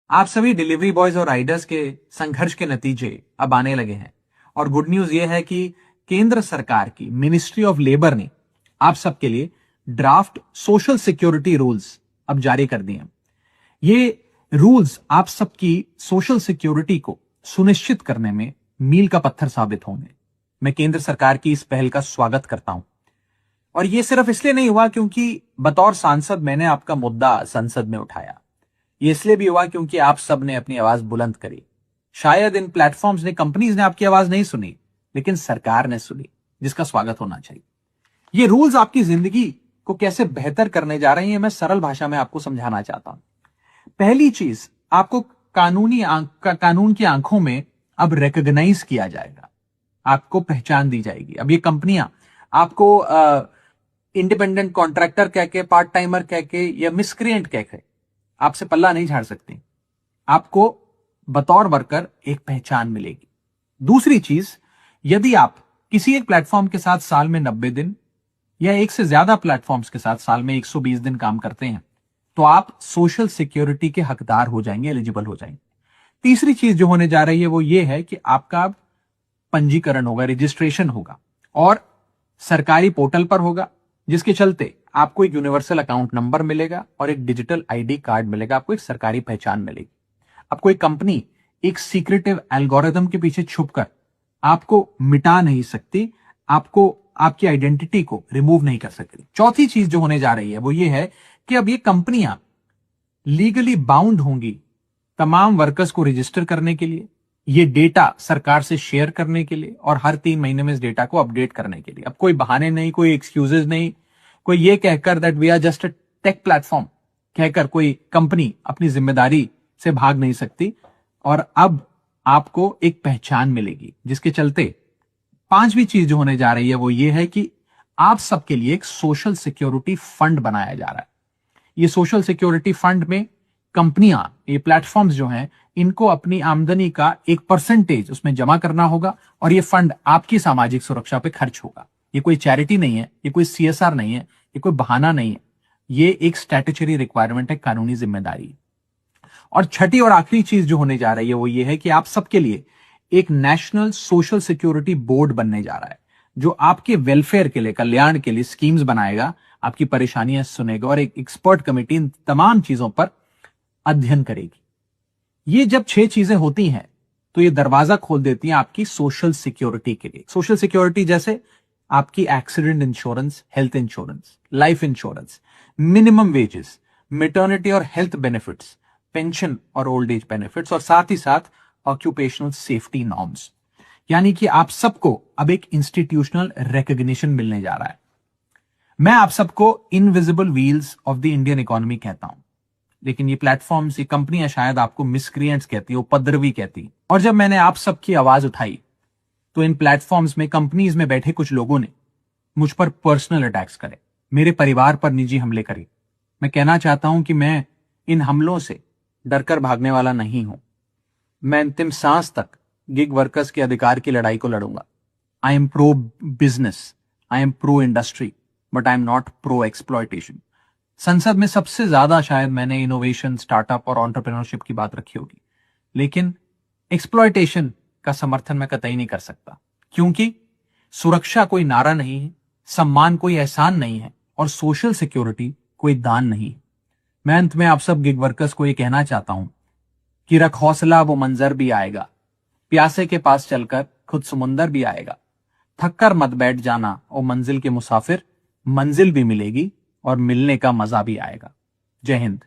आप सभी delivery boys और राइडर्स के संघर्ष के नतीजे अब आने लगे हैं। और गुड न्यूज यह है कि केंद्र सरकार की मिनिस्ट्री ऑफ लेबर ने आप सबके लिए ड्राफ्ट सोशल सिक्योरिटी रूल्स अब जारी कर दिए हैं। ये रूल्स आप सबकी सोशल सिक्योरिटी को सुनिश्चित करने में मील का पत्थर साबित होंगे। मैं केंद्र सरकार की इस पहल का स्वागत करता हूं। और यह सिर्फ इसलिए नहीं हुआ क्योंकि बतौर सांसद मैंने आपका मुद्दा संसद में उठाया। ये इसलिए भी हुआ क्योंकि आप सब ने अपनी आवाज बुलंद करी। शायद इन प्लेटफॉर्म्स ने, कंपनीज ने आपकी आवाज नहीं सुनी, लेकिन सरकार ने सुनी, जिसका स्वागत होना चाहिए। ये रूल्स आपकी जिंदगी को कैसे बेहतर करने जा रहे हैं, मैं सरल भाषा में आपको समझाना चाहता हूं। पहली चीज, आपको कानून की आंखों में अब रिकॉग्नाइज किया जाएगा, आपको पहचान दी जाएगी। अब ये कंपनियां आपको इंडिपेंडेंट कॉन्ट्रैक्टर कह के, पार्ट टाइमर कह के या मिसक्रिएंट कह के आपसे पल्ला नहीं झाड़ सकती। आपको बतौर वर्कर एक पहचान मिलेगी। दूसरी चीज, यदि आप किसी एक प्लेटफॉर्म के साथ साल में 90 दिन या एक से ज्यादा प्लेटफॉर्म्स के साथ साल में 120 दिन काम करते हैं, तो आप सोशल सिक्योरिटी के हकदार हो जाएंगे, एलिजिबल हो जाएंगे। तीसरी चीज जो होने जा रही है वो ये है कि आपका पंजीकरण होगा, रजिस्ट्रेशन होगा और सरकारी पोर्टल पर होगा, जिसके चलते आपको एक यूनिवर्सल अकाउंट नंबर मिलेगा और एक डिजिटल आईडी कार्ड मिलेगा, आपको एक सरकारी पहचान मिलेगी। अब कोई कंपनी एक सीक्रेटिव एल्गोरिथम के पीछे छुपकर आपको मिटा नहीं सकती, आपको आपकी आइडेंटिटी को रिमूव नहीं कर सकती। चौथी चीज जो होने जा रही है वो ये है कि अब ये कंपनियां लीगली बाउंड होंगी तमाम वर्कर्स को रजिस्टर करने के लिए, ये डेटा सरकार से शेयर करने के लिए और हर 3 महीने में इस डेटा को अपडेट करने के लिए। अब कोई बहाने नहीं, कोई एक्सक्यूजेज नहीं, कोई ये कहकर that we are just a tech platform कहकर कोई कंपनी अपनी जिम्मेदारी से भाग नहीं सकती। और अब आपको एक पहचान मिलेगी, जिसके चलते पांचवी चीज जो होने जा रही है वो ये है कि आप सबके लिए एक सोशल सिक्योरिटी फंड बनाया जा रहा है। ये सोशल सिक्योरिटी फंड में कंपनियां, ये प्लेटफॉर्म्स जो हैं, इनको अपनी आमदनी का एक परसेंटेज उसमें जमा करना होगा और ये फंड आपकी सामाजिक सुरक्षा पे खर्च होगा। ये कोई चैरिटी नहीं है, ये कोई सीएसआर नहीं है, ये कोई बहाना नहीं है, ये एक स्टैट्यूटरी रिक्वायरमेंट है, कानूनी जिम्मेदारी। और छठी और आखिरी चीज जो होने जा रही है वो ये है कि आप सबके लिए एक नेशनल सोशल सिक्योरिटी बोर्ड बनने जा रहा है, जो आपके वेलफेयर के लिए, कल्याण के लिए स्कीम्स बनाएगा, आपकी परेशानियां सुनेगा और एक एक्सपर्ट कमेटी इन तमाम चीजों पर अध्ययन करेगी। ये जब 6 चीजें होती हैं तो ये दरवाजा खोल देती हैं आपकी सोशल सिक्योरिटी के लिए। सोशल सिक्योरिटी जैसे आपकी accident insurance, health insurance, life insurance, minimum wages, maternity और हेल्थ बेनिफिट्स, पेंशन और ओल्ड एज बेनिफिट्स, और साथ ही साथ ऑक्यूपेशनल सेफ्टी नॉर्म्स। यानी कि आप सबको अब एक इंस्टीट्यूशनल रिकॉग्निशन मिलने जा रहा है। मैं आप सबको invisible wheels of the Indian economy कहता हूं, लेकिन ये प्लेटफॉर्म्स, ये कंपनियां शायद आपको मिसक्रिएंट्स कहती है, उपद्रवी कहती। और जब मैंने आप सबकी आवाज उठाई तो इन प्लेटफॉर्म्स में, कंपनीज में बैठे कुछ लोगों ने मुझ पर पर्सनल अटैक्स करे, मेरे परिवार पर निजी हमले करे। मैं कहना चाहता हूं कि मैं इन हमलों से डरकर भागने वाला नहीं हूं। मैं अंतिम सांस तक गिग वर्कर्स के अधिकार की लड़ाई को लड़ूंगा। I am pro business, I am pro industry, but I am not pro exploitation. संसद में सबसे ज्यादा शायद मैंने इनोवेशन, स्टार्टअप और एंटरप्रेन्योरशिप की बात रखी होगी, लेकिन एक्सप्लॉयटेशन का समर्थन मैं कतई नहीं कर सकता, क्योंकि सुरक्षा कोई नारा नहीं है, सम्मान कोई एहसान नहीं है और सोशल सिक्योरिटी कोई दान नहीं है। मैं अंत में आप सब गिग वर्कर्स को यह कहना चाहता हूं कि रख हौसला, वो मंजर भी आएगा, प्यासे के पास चलकर खुद समुंदर भी आएगा। थक कर मत बैठ जाना ओ मंजिल के मुसाफिर, मंजिल भी मिलेगी और मिलने का मजा भी आएगा। जय हिंद।